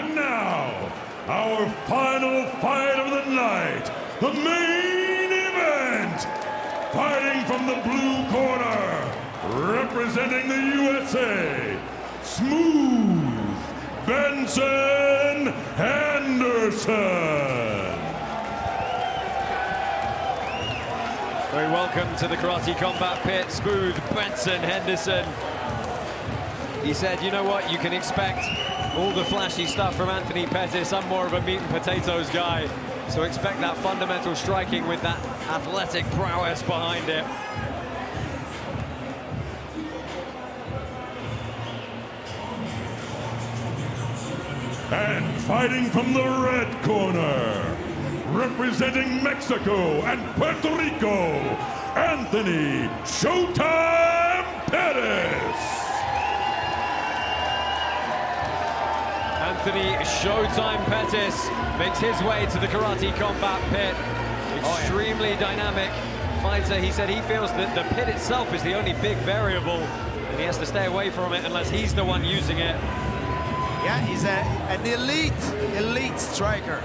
And now, our final fight of the night, the main event. Fighting from the blue corner, representing the USA, Smooth Benson Henderson. Very welcome to the Karate Combat Pit, Smooth Benson Henderson. He said, you know what, you can expect all the flashy stuff from Anthony Pettis. I'm more of a meat and potatoes guy, so expect that fundamental striking with that athletic prowess behind it. And fighting from the red corner, representing Mexico and Puerto Rico, Anthony Showtime Pettis. Anthony Showtime Pettis makes his way to the Karate Combat Pit. Extremely dynamic fighter. He said he feels that the pit itself is the only big variable, and he has to stay away from it unless he's the one using it. Yeah, he's an elite striker.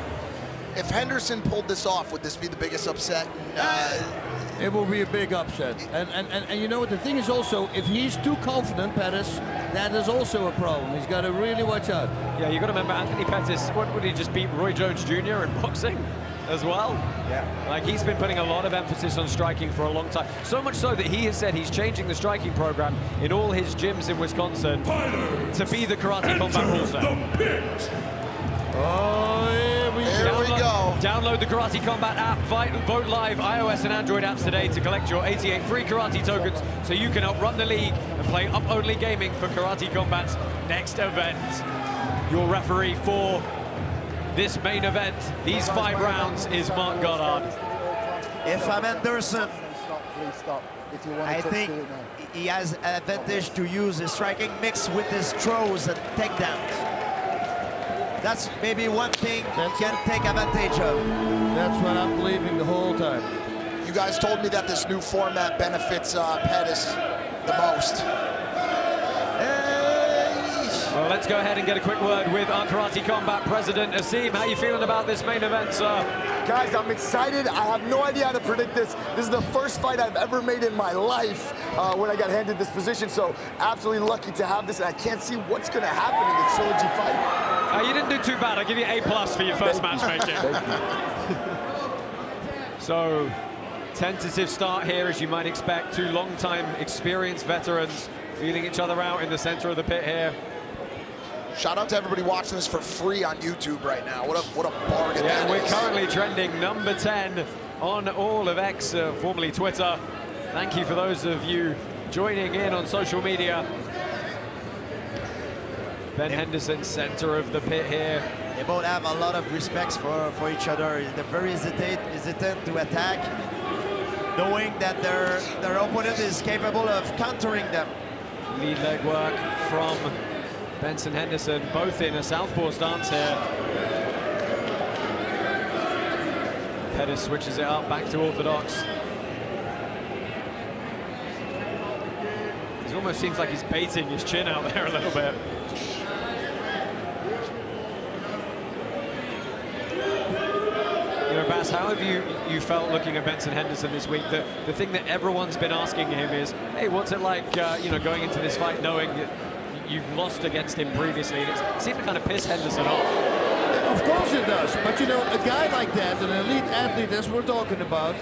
If Henderson pulled this off, would this be the biggest upset? It will be a big upset. And you know what, the thing is also, if he's too confident, Pettis, that is also a problem. He's got to really watch out. Yeah, you got to remember, Anthony Pettis, what would he just beat Roy Jones Jr. in boxing as well? Yeah. Like, he's been putting a lot of emphasis on striking for a long time. So much so that he has said he's changing the striking program in all his gyms in Wisconsin to be the Karate Combat rule set. Oh, here we go. Download the Karate Combat app, vote live, iOS and Android apps today to collect your 88 free karate tokens so you can outrun the league and play up-only gaming for Karate Combat's next event. Your referee for this main event, these 5 rounds, is Mark Goddard. If I'm Henderson, I think he has an advantage to use his striking mix with his throws and takedowns. That's maybe one thing he can take advantage of. That's what I'm believing the whole time. You guys told me that this new format benefits Pettis the most. Well, let's go ahead and get a quick word with our Karate Combat president, Asim. How are you feeling about this main event, sir? Guys, I'm excited. I have no idea how to predict this. This is the first fight I've ever made in my life when I got handed this position, so absolutely lucky to have this, and I can't see what's going to happen in the trilogy fight. You didn't do too bad. I'll give you A+ for your first matchmaking. So, tentative start here, as you might expect. 2 long-time experienced veterans feeling each other out in the center of the pit here. Shout out to everybody watching this for free on YouTube right now. What a bargain Yeah, that we're is. currently trending number 10 on all of X, formerly Twitter. Thank you for those of you joining in on social media. Ben Henderson, center of the pit here. They both have a lot of respect for each other. They're very hesitant to attack, knowing that their opponent is capable of countering them. Lead leg work from Benson Henderson, both in a southpaw stance here. Pettis switches it up, back to orthodox. It almost seems like he's baiting his chin out there a little bit. You know, Bass, how have you felt looking at Benson Henderson this week? The thing that everyone's been asking him is, hey, what's it like, you know, going into this fight knowing that you've lost against him previously? And it seemed to kind of piss Henderson off. Of course it does, but you know, a guy like that, an elite athlete as we're talking about,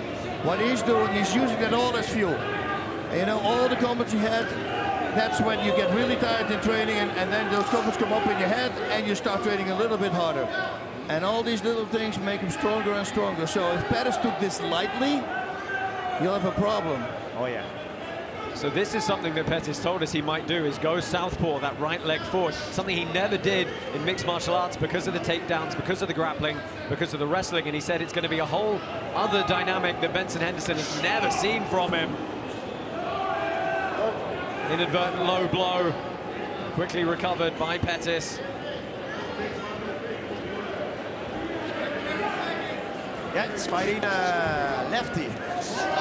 what he's doing, he's using that all as fuel. And, you know, all the comments he had, that's when you get really tired in training, and then those comments come up in your head and you start training a little bit harder. And all these little things make him stronger and stronger. So if Pettis took this lightly, you'll have a problem. Oh yeah. So this is something that Pettis told us he might do, is go southpaw, that right leg forward. Something he never did in mixed martial arts because of the takedowns, because of the grappling, because of the wrestling. And he said it's going to be a whole other dynamic that Benson Henderson has never seen from him. Inadvertent low blow, quickly recovered by Pettis. Yeah, he's fighting lefty.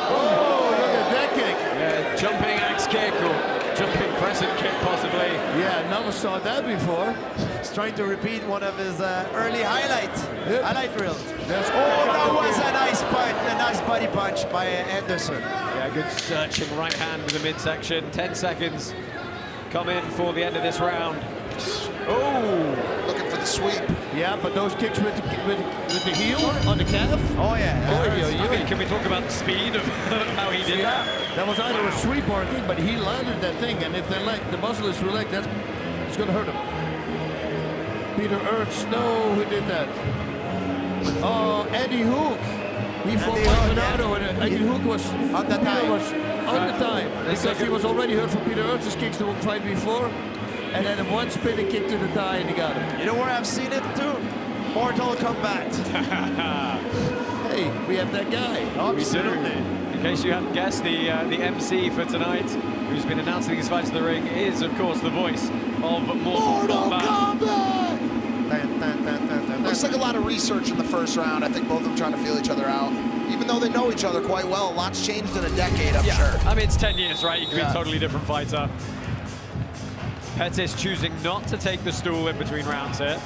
Oh, look at that kick. Yeah, jumping axe kick or jumping crescent kick possibly. Yeah, number saw that before. He's trying to repeat one of his early highlight reels. That's That was a nice punch, a nice body punch by Henderson. Yeah, good searching right hand with the midsection. 10 seconds come in for the end of this round. Oh! Looking for the sweep. Yeah, but those kicks with the heel on the calf. Oh yeah. I mean, can we talk about the speed of how he did that? That was either a sweep or a kick, but he landed that thing, and if the muscle is relaxed, it's going to hurt him. Peter Ertz, no, who did that? Oh, Eddie Hook. He fought Bernardo, and Eddie Hook was on the time. On the time, because he was already hurt from Peter Ertz's kicks the fight before, and then one spinning kick to the thigh, and he got him. You know where I've seen it too? Mortal Kombat. Hey, we have that guy. Absolutely. In case you hadn't guessed, the MC for tonight, who's been announcing his fights in the ring, is of course the voice of Mortal Kombat. Looks like a lot of research in the first round. I think both of them trying to feel each other out. Even though they know each other quite well, a lot's changed in a decade, I'm sure. I mean, it's 10 years, right? You can be a totally different fighter. Pettis choosing not to take the stool in between rounds here.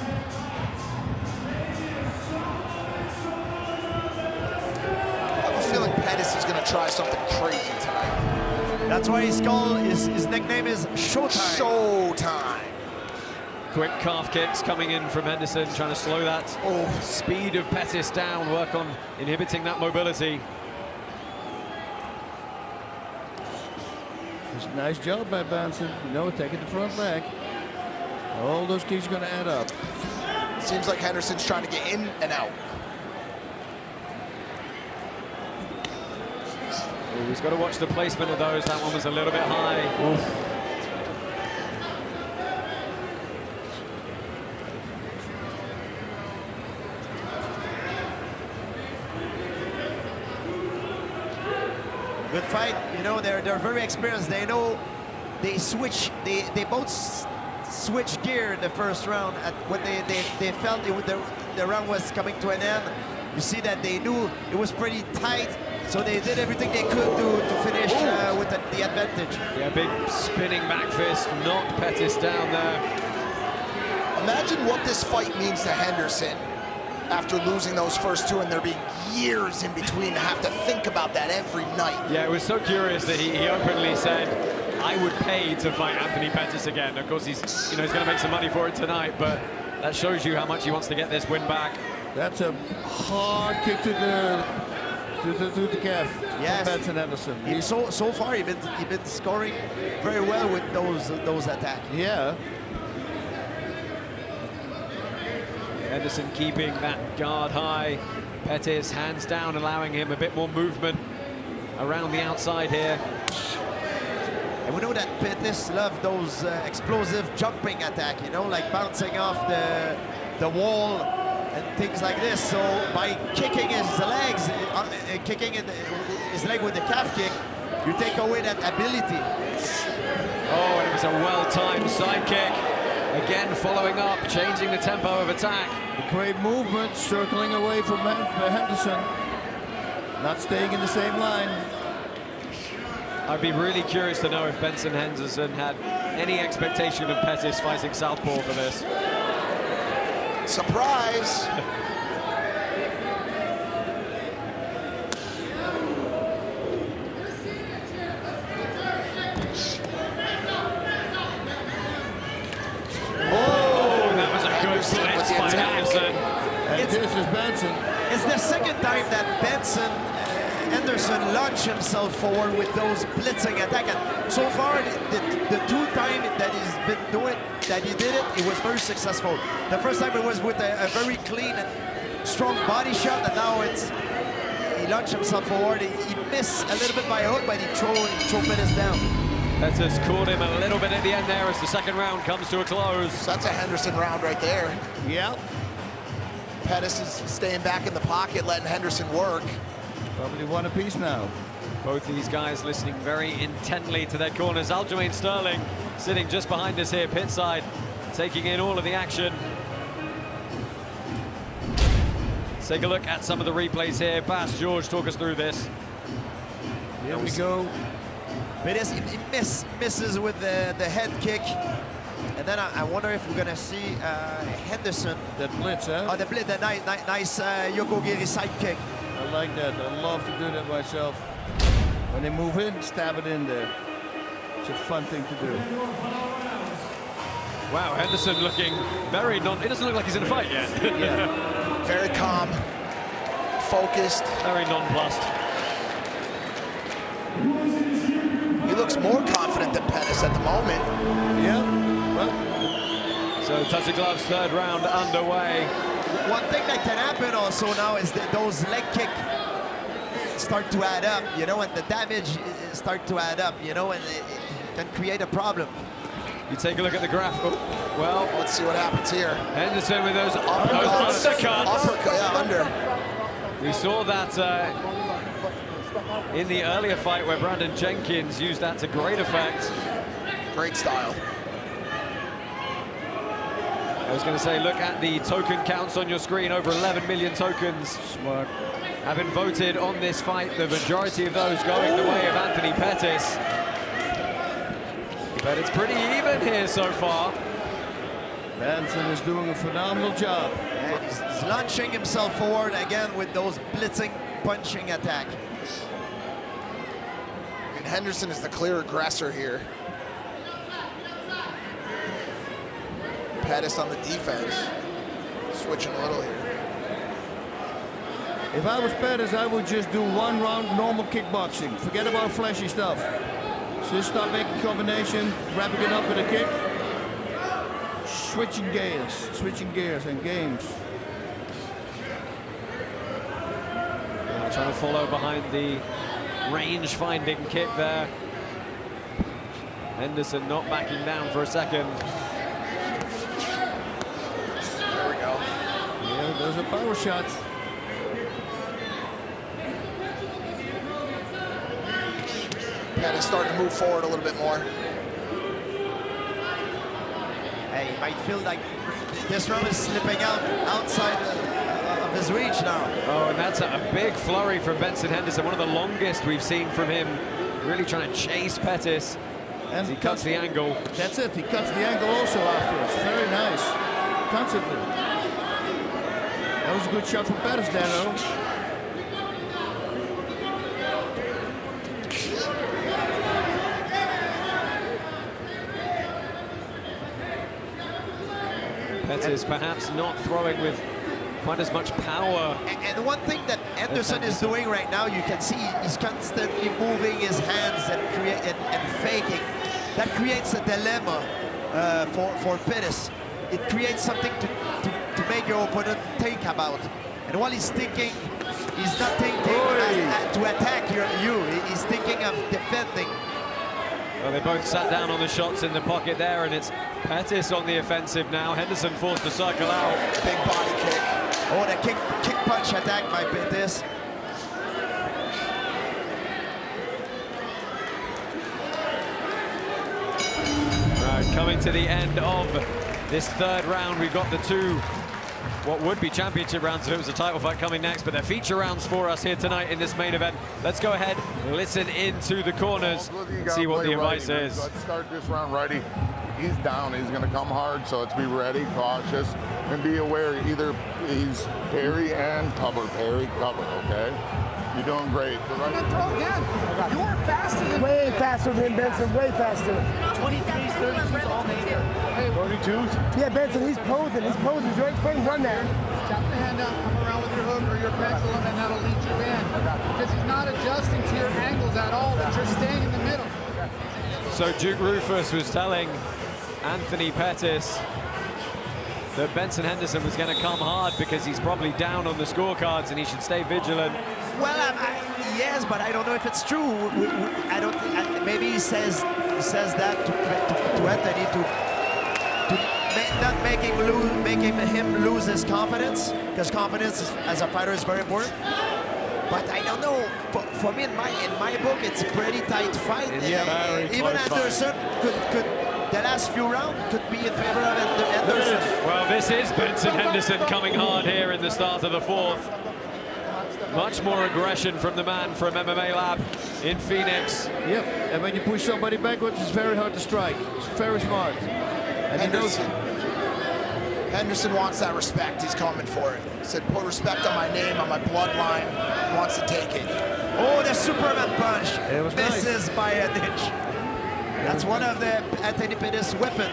I have a feeling Pettis is going to try something crazy tonight. That's why his nickname is Showtime. Showtime. Quick calf kicks coming in from Henderson, trying to slow that speed of Pettis down, work on inhibiting that mobility. It's a nice job by Benson. You know, taking the front leg. All those kicks are going to add up. Seems like Henderson's trying to get in and out. Oh, he's got to watch the placement of those. That one was a little bit high. Oof. Good fight. You know, they're very experienced. They know they switch. They both switch gear in the first round. When they felt the round was coming to an end. You see that they knew it was pretty tight, so they did everything they could to finish with the advantage. Yeah, big spinning back fist knocked Pettis down there. Imagine what this fight means to Henderson after losing those first two and there being years in between to have to think about that every night. Yeah, it was so curious that he openly said, I would pay to fight Anthony Pettis again. Of course, he's going to make some money for it tonight, but that shows you how much he wants to get this win back. That's a hard kick to the calf. Yes. Benson Henderson. So far, he's been scoring very well with those attacks. Yeah. Henderson keeping that guard high. Pettis hands down, allowing him a bit more movement around the outside here. And we know that Pettis loves those explosive jumping attack, you know, like bouncing off the wall and things like this. So by kicking his legs, kicking his leg with the calf kick, you take away that ability. Oh, and it was a well-timed side kick. Again, following up, changing the tempo of attack. Great movement, circling away from Henderson. Not staying in the same line. I'd be really curious to know if Benson Henderson had any expectation of Pettis fighting southpaw for this. Surprise! This is Benson. It's the second time that Henderson launched himself forward with those blitzing attack. And so far, the two times that he's been doing, that he did it, it was very successful. The first time it was with a very clean and strong body shot, and now he launched himself forward. He missed a little bit by a hook, but he threw Pettis down. Pettis caught him a little bit at the end there as the second round comes to a close. That's a Henderson round right there. Yep. Pettis is staying back in the pocket, letting Henderson work. Probably one apiece now. Both these guys listening very intently to their corners. Aljamain Sterling sitting just behind us here, pit side, taking in all of the action. Let's take a look at some of the replays here. Bas, George, talk us through this. Here we go. Pettis, he misses with the head kick. And then I wonder if we're gonna see Henderson. That blitz, huh? Oh, the blitz, the nice Yokogiri sidekick. I like that. I love to do that myself. When they move in, stab it in there. It's a fun thing to do. Wow, Henderson looking very he doesn't look like he's in a fight yet. Yeah. Very calm, focused. Very nonplussed. He looks more confident than Pettis at the moment. Yeah. Well, so touch of gloves, third round underway. One thing that can happen also now is that those leg kicks start to add up, you know, and the damage start to add up, you know, and it can create a problem. You take a look at the graph. Oh, well, Let's see what happens here. Henderson with those Uppercuts. undercuts. Uppercut, yeah, under. We saw that in the earlier fight where Brandon Jenkins used that to great effect. Great style. I was going to say, look at the token counts on your screen. Over 11 million tokens smart. have been voted on this fight. The majority of those going the way of Anthony Pettis. But it's pretty even here so far. Benson is doing a phenomenal job. And he's launching himself forward again with those blitzing, punching attack. And Henderson is the clear aggressor here. Pettis on the defense. Switching a little here. If I was Pettis, I would just do one round normal kickboxing. Forget about flashy stuff. Just start making combination, wrapping it up with a kick. Switching gears and games. Trying to follow behind the range-finding kick there. Henderson not backing down for a second. There we go. Yeah, there's a power shot. Pettis starting to move forward a little bit more. Hey, he might feel like this round is slipping outside of his reach now. Oh, and that's a big flurry from Benson Henderson, one of the longest we've seen from him. Really trying to chase Pettis as he cuts the angle. That's it, he cuts the angle also afterwards. Very nice. Constantly. That was a good shot from Pettis there, though. Pettis perhaps not throwing with quite as much power. And one thing that Henderson is doing right now, you can see he's constantly moving his hands and faking. That creates a dilemma for Pettis. It creates something to make your opponent think about. And while he's thinking, he's not thinking to attack you. He's thinking of defending. Well, they both sat down on the shots in the pocket there, and it's Pettis on the offensive now. Henderson forced to circle out. Big body kick. Oh, the kick punch attack by Pettis. Right, coming to the end of this third round, we've got the two what would be championship rounds if it was a title fight coming next, but they're feature rounds for us here tonight in this main event. Let's go ahead, listen into the corners, and see what the advice is. Let's start this round righty. He's down, he's gonna come hard, so let's be ready, cautious, and be aware either he's parry and cover, okay? You're doing great. And then throw again. You are faster than Way faster than Benson, way faster. 23s, 32s all day here. 32s? Yeah, Benson, he's posing, he's right front, run there. Tap the hand out, come around with your hook or your pendulum, and that'll lead you in. Because he's not adjusting to your angles at all, but you're staying in the middle. So Duke Rufus was telling Anthony Pettis that Benson Henderson was going to come hard because he's probably down on the scorecards and he should stay vigilant. Well, yes, but I don't know if it's true. I don't. Maybe he says that to Anthony not making him lose his confidence, because confidence as a fighter is very important. But I don't know. For me, in my book, it's a pretty tight fight. Even Henderson could. The last few rounds could be in favor of Henderson. Well, this is Benson Henderson coming hard here in the start of the fourth. Much more aggression from the man from MMA Lab in Phoenix. Yep, and when you push somebody backwards, it's very hard to strike. It's very smart. And he knows Henderson wants that respect. He's coming for it. He said, put respect on my name, on my bloodline. He wants to take it. Oh, the Superman punch. It was misses nice. by an inch. That's one of the Anthony Pettis' weapon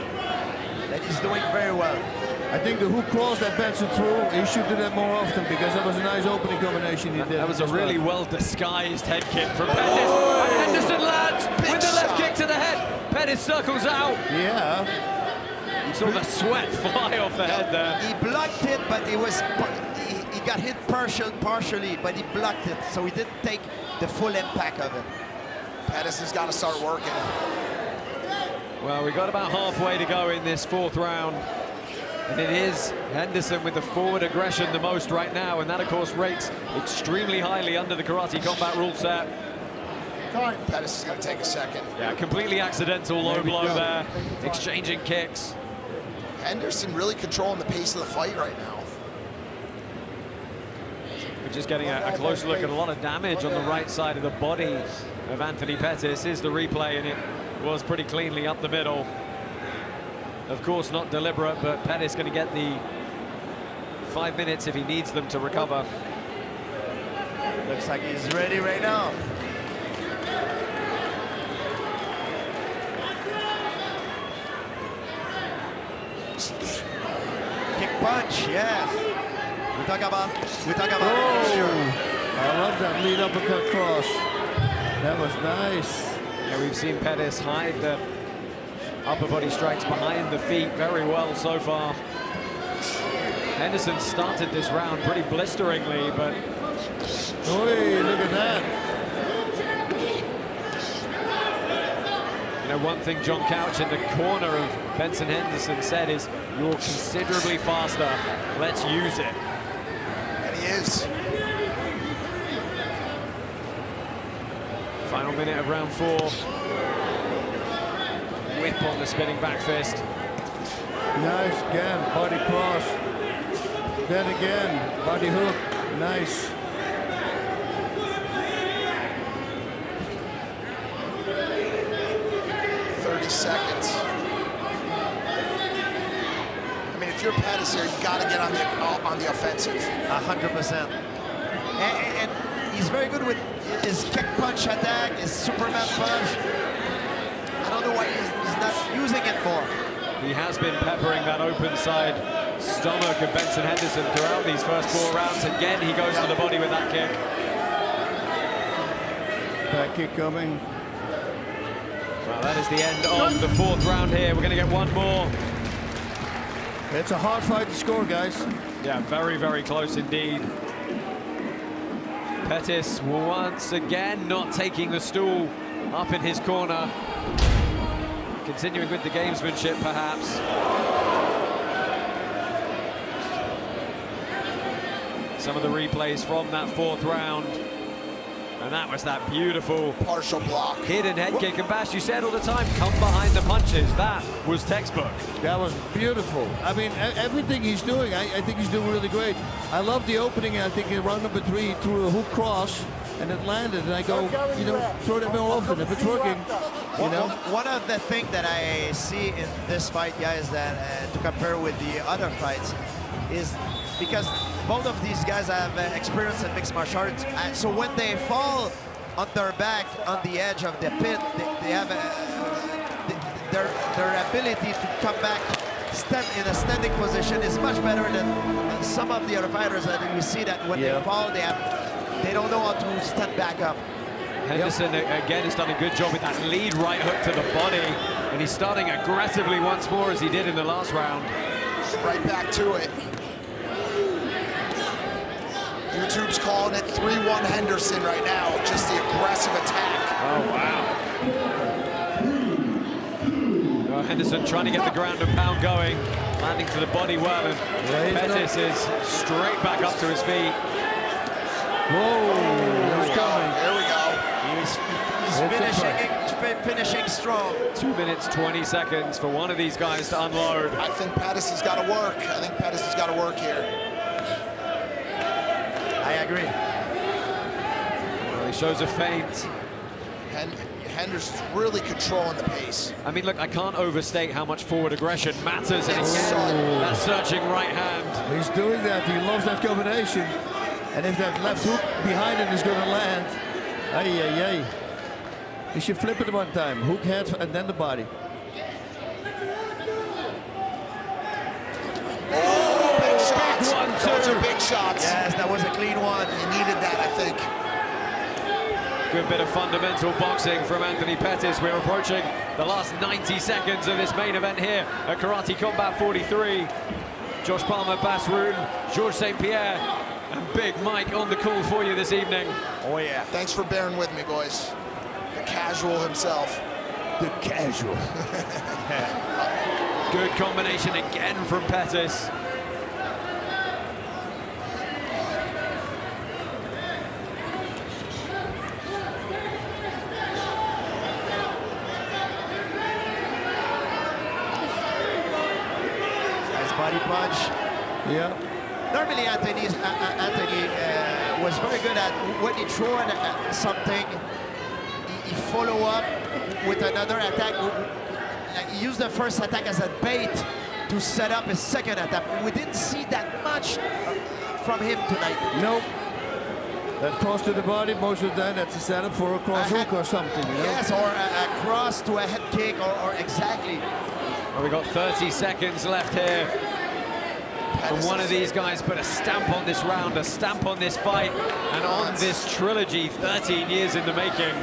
that he's doing very well. I think the hook cross that Benson threw, he should do that more often because that was a nice opening combination he did. That was a really well-disguised head kick from Pettis. And Henderson lands with the left kick to the head. Pettis circles out. Yeah. You saw the sweat fly off the head there. He blocked it, but he got hit partially, but he blocked it, so he didn't take the full impact of it. Pettis has got to start working. Well, we got about halfway to go in this fourth round. And it is Henderson with the forward aggression the most right now, and that, of course, rates extremely highly under the Karate Combat rule set. Pettis is going to take a second. Yeah, completely accidental low blow there, exchanging kicks. Henderson really controlling the pace of the fight right now. We're just getting a close look at a lot of damage on the right side of the body of Anthony Pettis. Is the replay, and it was pretty cleanly up the middle. Of course, not deliberate, but Pettis going to get the 5 minutes if he needs them to recover. Looks like he's ready right now. Kick punch, yes. We talk about I love that lead uppercut cross. That was nice. Yeah, we've seen Pettis hide the upper body strikes behind the feet very well so far. Henderson started this round pretty blisteringly, but Oi, look at that. you know, one thing John Couch in the corner of Benson Henderson said is, you're considerably faster, let's use it. And he is. Final minute of round 4. Whip on the spinning back fist. Nice again, body cross. Then again, body hook. Nice. Seconds. I mean, if you're Pettis here, you got to get on the offensive. 100%. And he's very good with his kick punch attack, his Superman punch. I don't know why he's not using it more. He has been peppering that open side stomach of Benson Henderson throughout these first 4 rounds. Again, he goes to the body with that kick. Back kick coming. Well, that is the end of the 4th round here. We're going to get one more. It's a hard fight to score, guys. Yeah, very, very close indeed. Pettis once again not taking the stool up in his corner. Continuing with the gamesmanship, perhaps. Some of the replays from that 4th round. And that was that beautiful partial block. Hidden head kick. And Bash, you said all the time, come behind the punches. That was textbook. That was beautiful. I mean, everything he's doing, I think he's doing really great. I love the opening. I think in round number 3, he threw a hook cross, and it landed. And I go, you know, throw that more often if it's working. You know. One of the things that I see in this fight, guys, that to compare with the other fights, is because both of these guys have experience in mixed martial arts, and so when they fall on their back on the edge of the pit, they have their ability to come back in a standing position is much better than some of the other fighters that you see that when they fall, they don't know how to stand back up. Henderson again has done a good job with that lead right hook to the body, and he's starting aggressively once more as he did in the last round. Right back to it. YouTube's calling it 3-1 Henderson right now, just the aggressive attack. Oh, wow. Well, Henderson trying to get the ground and pound going, landing to the body well, and Pettis is straight back up to his feet. Whoa, he's coming. There we go. He's finishing strong. 2 minutes, 20 seconds for one of these guys to unload. I think Pettis has got to work. I think Pettis has got to work here. I agree. Well, he shows a feint. Henderson's really controlling the pace. I mean, look, I can't overstate how much forward aggression matters. And again, that searching right hand. He's doing that. He loves that combination. And if that left hook behind him is going to land, ay, ay, ay. He should flip it one time. Hook, head, and then the body. Oh, big shots. One, Those two. are big shots. Yes, that was a clean one. He needed that, I think. Good bit of fundamental boxing from Anthony Pettis. We're approaching the last 90 seconds of this main event here at Karate Combat 43. Josh Palmer, Bas Rutten, Georges St. Pierre, and Big Mike on the call for you this evening. Oh yeah. Thanks for bearing with me, boys. The casual himself. The casual. Good combination again from Pettis. Nice body punch. Yeah. Normally Anthony was very good at when he throw something, he follow up with another attack. He used the first attack as a bait to set up his second attack. We didn't see that much from him tonight. Nope. That cross to the body, most of the time that's a setup for a cross hook or something, you know? Yes, or a cross to a head kick, or exactly. Well, we've got 30 seconds left here. And one of these guys put a stamp on this round, a stamp on this fight, and on this trilogy, 13 years in the making.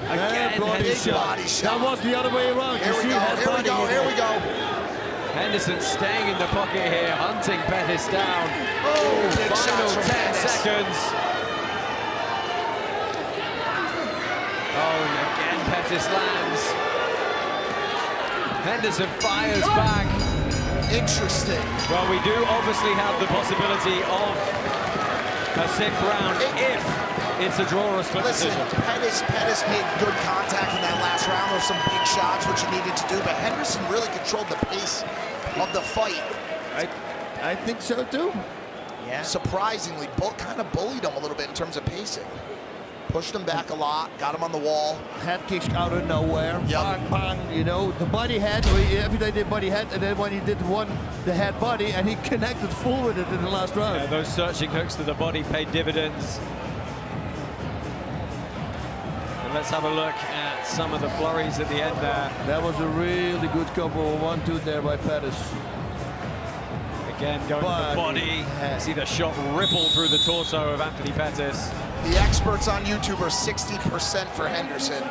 Again, Big Henderson. body shot. That was the other way around. Here we go, here we go, here we go. Henderson staying in the pocket here, hunting Pettis down. Oh, big Final shots from 10 Pettis. seconds. Oh, and again Pettis lands. Henderson fires back. Interesting. Well, we do obviously have the possibility of a sixth round if it's a draw or a split Listen, decision. Pettis made good contact in that last round. There were some big shots, which he needed to do, but Henderson really controlled the pace of the fight. I think so too. Yeah. Surprisingly, kind of bullied him a little bit in terms of pacing. Pushed him back a lot, got him on the wall. Head kicks out of nowhere. Yep. Bang, bang, you know, the body head, every day did body head, and then when he did the head body, and he connected full with it in the last round. Yeah, those searching hooks to the body paid dividends. And let's have a look at some of the flurries at the end there. That was a really good combo of 1-2 there by Pettis. Again, going to the body. See the shot ripple through the torso of Anthony Pettis. The experts on YouTube are 60% for Henderson.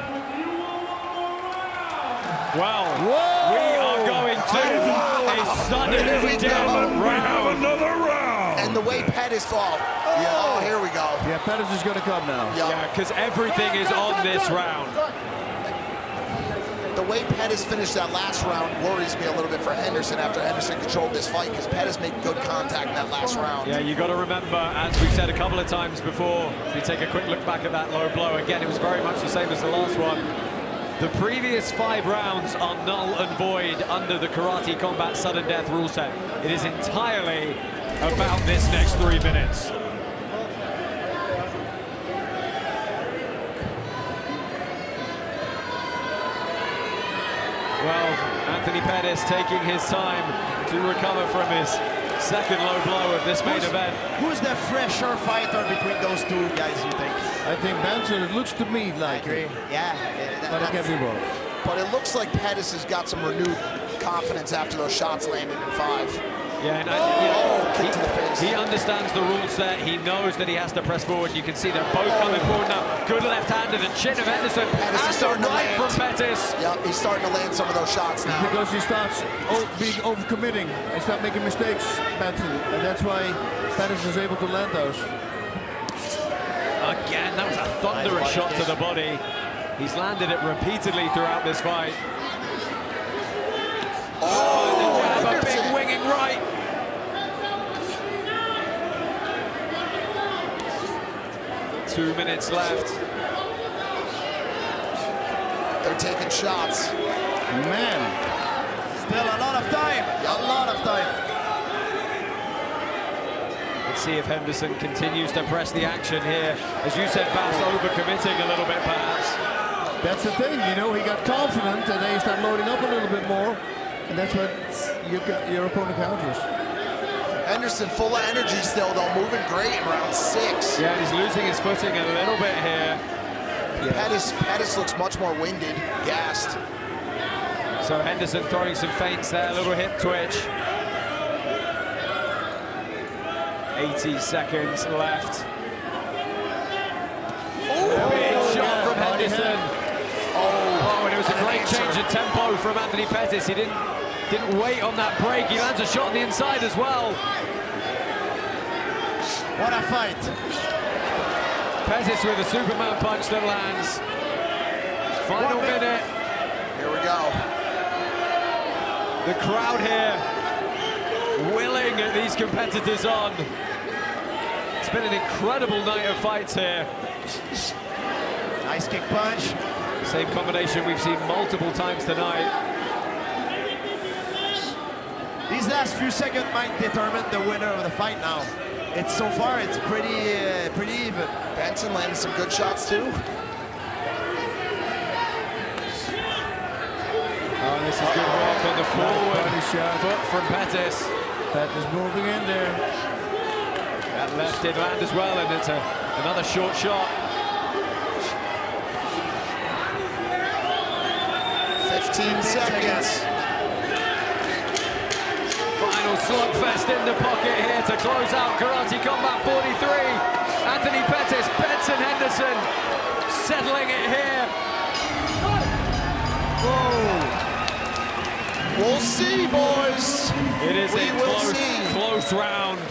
Well, Whoa! we are going to a sudden Here we death go. We have round. another round. And the way Pettis fought. Yeah, oh, here we go. Yeah, Pettis is going to come now. Yep. Yeah, because everything is on this round. The way Pettis finished that last round worries me a little bit for Henderson after Henderson controlled this fight, because Pettis made good contact in that last round. Yeah, you got to remember, as we've said a couple of times before, if you take a quick look back at that low blow, again, it was very much the same as the last one. The previous 5 rounds are null and void under the Karate Combat Sudden Death rule set. It is entirely about this next 3 minutes. Well, Anthony Pettis taking his time to recover from his second low blow of this main event. Who's the fresher fighter between those two guys, you think? I think Benson, it looks to me like it. Yeah. But I can be wrong. But it looks like Pettis has got some renewed confidence after those shots landed in 5. Yeah, and kick to the face. he understands the rule set. He knows that he has to press forward. You can see they're both coming forward now. Good left hand to the chin of Henderson. Pettis is starting to right land. from Pettis. Yep, he's starting to land some of those shots now. Because he starts being overcommitting and start making mistakes, Benson. And that's why Pettis is able to land those. Again, that was a thunderous shot to the body. He's landed it repeatedly throughout this fight. Oh, A big Henderson. winging right. Two minutes left. They're taking shots. Man, Still a lot of time. A lot of time. Let's see if Henderson continues to press the action here. As you said, Bass overcommitting a little bit, perhaps. That's the thing, you know, he got confident and then he started loading up a little bit more. And that's what your opponent counters. Henderson full of energy still, though, moving great in round 6. Yeah, he's losing his footing a little bit here. Pettis looks much more winded, gassed. So Henderson throwing some feints there, a little hip twitch. 80 seconds left. Big shot from Henderson. Oh, and it was a great change of tempo from Anthony Pettis. He didn't wait on that break. He lands a shot on the inside as well. What a fight. Pettis with a Superman punch that lands. Final minute. Here we go. The crowd here willing these competitors on. It's been an incredible night of fights here. Nice kick punch. Same combination we've seen multiple times tonight. These last few seconds might determine the winner of the fight now. So far, it's pretty even. Benson landed some good shots too. Oh, this is good work on the forward foot from Pettis. Pettis moving in there. That left did land as well, and it's another short shot. 15 seconds. Final slugfest in the pocket here to close out Karate Combat 43. Anthony Pettis, Benson Henderson settling it here. Whoa. We'll see, boys. It is We will a close round.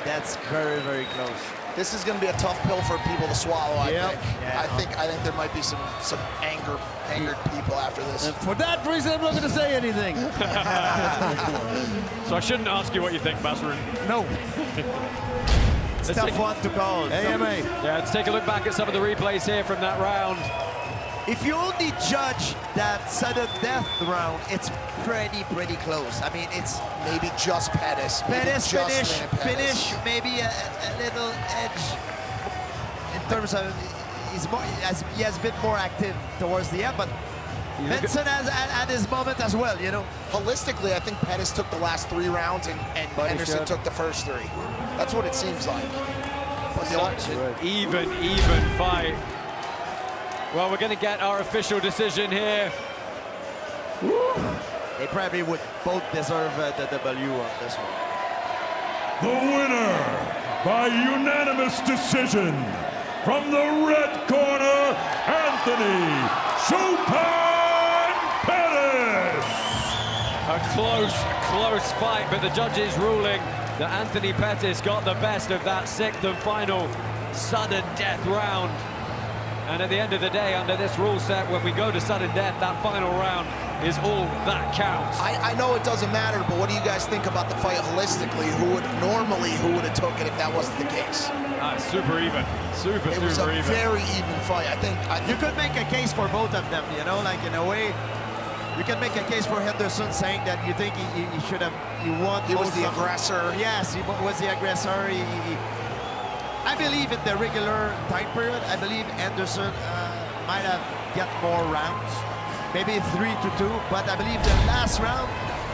That's very, very close. This is going to be a tough pill for people to swallow, I think. Yeah. I think there might be some angered people after this. And for that reason, I'm not going to say anything. So I shouldn't ask you what you think, Basrun. No. It's tough one to call. AMA. Yeah, let's take a look back at some of the replays here from that round. If you only judge that sudden death round, it's pretty close. I mean, it's Maybe just Pettis. Pettis finish, maybe a little edge in terms of he has been more active towards the end, but Benson has had his moment as well, you know. Holistically, I think Pettis took the last 3 rounds and Henderson took the first 3. That's what it seems like. But Such an even fight. Well, we're going to get our official decision here. They probably would both deserve the W on this one. The winner by unanimous decision from the red corner, Anthony Showtime Pettis. A close fight, but the judges ruling that Anthony Pettis got the best of that 6th and final sudden death round. And at the end of the day, under this rule set, when we go to sudden death, that final round is all that counts. I know it doesn't matter, but what do you guys think about the fight holistically? Who would have took it if that wasn't the case? Super even. Super even. It was a very even fight. I think you could make a case for both of them, you know, like in a way. You can make a case for Henderson saying that you think he should have, he won. He was the aggressor. Yes, he was the aggressor. I believe in the regular time period, I believe Henderson might have got more rounds, maybe 3-2, but I believe the last round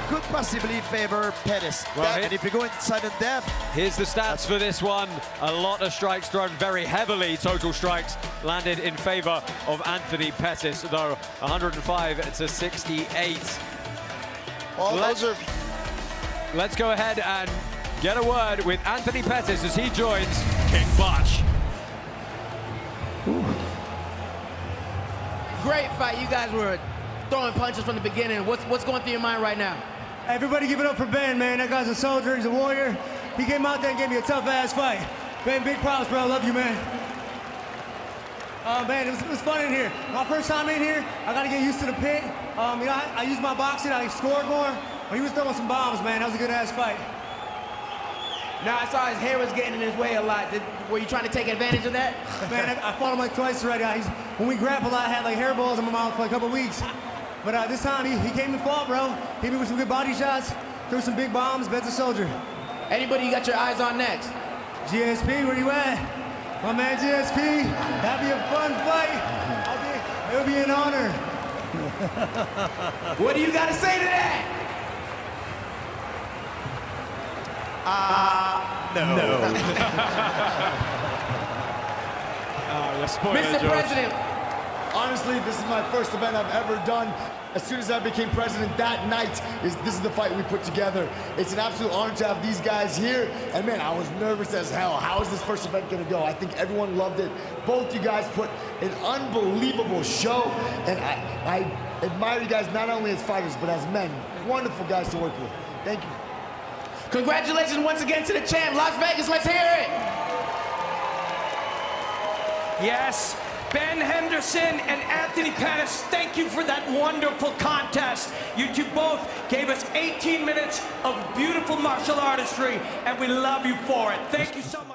could possibly favor Pettis. Well, and if you go in sudden death, here's the stats for this one. A lot of strikes thrown, very heavily. Total strikes landed in favor of Anthony Pettis, though 105 to 68. Well, let's go ahead and get a word with Anthony Pettis as he joins King Butch. Great fight. You guys were throwing punches from the beginning. What's going through your mind right now? Everybody give it up for Ben, man. That guy's a soldier. He's a warrior. He came out there and gave me a tough-ass fight. Ben, big props, bro. Love you, man. Man, it was fun in here. My first time in here, I got to get used to the pit. You know, I used my boxing. I scored more. But he was throwing some bombs, man. That was a good-ass fight. Now, I saw his hair was getting in his way a lot. Were you trying to take advantage of that? Man, I fought him like twice already. When we grappled, I had like hairballs in my mouth for a couple weeks. But this time, he came and fought, bro. Hit me with some good body shots, threw some big bombs. Ben's a soldier. Anybody you got your eyes on next? GSP, where you at? My man GSP, that'd be a fun fight. It'll be an honor. What do you got to say to that? No. Mr. President. Honestly, this is my first event I've ever done. As soon as I became president that night, this is the fight we put together. It's an absolute honor to have these guys here. And man, I was nervous as hell. How is this first event gonna go? I think everyone loved it. Both you guys put an unbelievable show. And I admire you guys not only as fighters, but as men. Wonderful guys to work with. Thank you. Congratulations once again to the champ. Las Vegas, let's hear it. Yes, Ben Henderson and Anthony Pettis, thank you for that wonderful contest. You two both gave us 18 minutes of beautiful martial artistry, and we love you for it. Thank you so much.